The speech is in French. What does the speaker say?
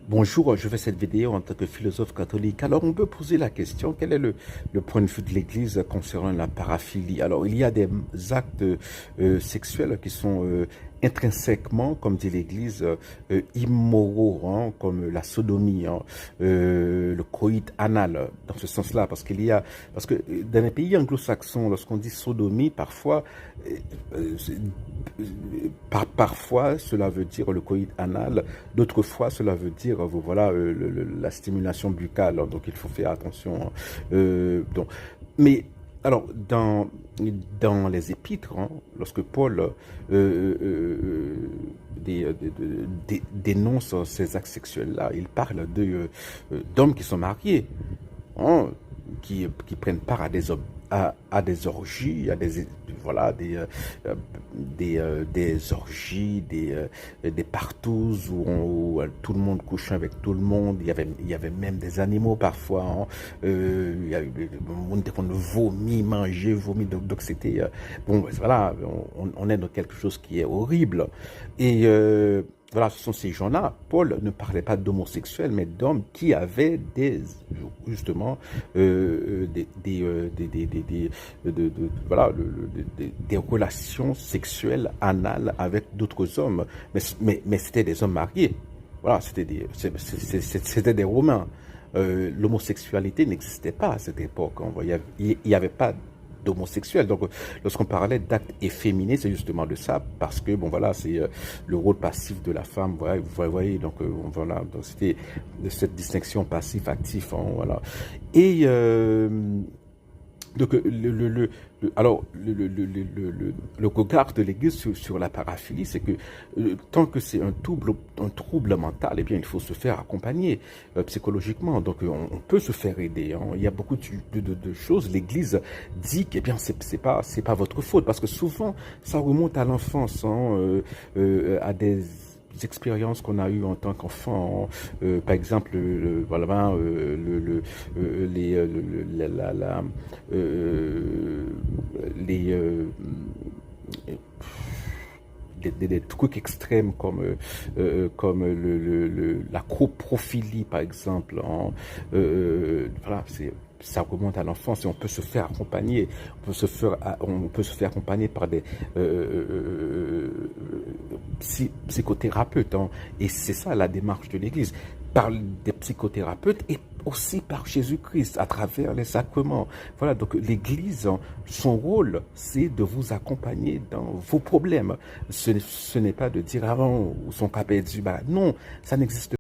Bonjour, je fais cette vidéo en tant que philosophe catholique. Alors, on peut poser la question, quel est le point de vue de l'Église concernant la paraphilie? Alors, il y a des actes sexuels qui sont intrinsèquement, comme dit l'Église, immoraux, hein, comme la sodomie, hein, le coït anal, dans ce sens-là, parce que dans les pays anglo-saxons, lorsqu'on dit sodomie, euh, parfois, cela veut dire le coït anal, d'autres fois, cela veut dire, voilà, la stimulation buccale. Donc, il faut faire attention, hein. Mais, alors, dans les épîtres, hein, lorsque Paul dénonce ces actes sexuels-là, il parle d'hommes qui sont mariés, hein, qui prennent part à des orgies, voilà, des orgies, des partouzes où tout le monde couchait avec tout le monde. Il y avait même des animaux parfois, hein. Il y a eu monde qu'on vomit, manger, vomit. Donc c'était bon, voilà, on est dans quelque chose qui est horrible. Et voilà, ce sont ces gens-là. Paul ne parlait pas d'homosexuels, mais d'hommes qui avaient justement, voilà, des relations sexuelles anales avec d'autres hommes. Mais c'était des hommes mariés. Voilà, c'était des Romains. L'homosexualité n'existait pas à cette époque. Il n'y avait pas d'homosexuels. Donc, lorsqu'on parlait d'actes efféminés, c'est justement de ça, parce que, bon, voilà, c'est le rôle passif de la femme, voilà, vous voyez, donc, voilà, donc c'était cette distinction passif-actif, hein, voilà. Et, donc, alors, le regard de l'Église sur la paraphilie, c'est que tant que c'est un trouble mental, eh bien, il faut se faire accompagner psychologiquement. Donc, on peut se faire aider, hein. Il y a beaucoup de choses. L'Église dit que, eh bien, c'est pas votre faute, parce que souvent, ça remonte à l'enfance, hein, à des expériences qu'on a eues en tant qu'enfant, par exemple voilà, les des trucs extrêmes comme la coprophilie par exemple, hein. Voilà, ça remonte à l'enfance et on peut se faire accompagner, on peut se faire accompagner par des psychothérapeutes, hein. Et c'est ça la démarche de l'Église, par des psychothérapeutes et aussi par Jésus-Christ à travers les sacrements. Voilà, donc l'Église, son rôle, c'est de vous accompagner dans vos problèmes. Ce n'est pas de dire, ah non, ou son cas perdu, bah non, ça n'existe pas.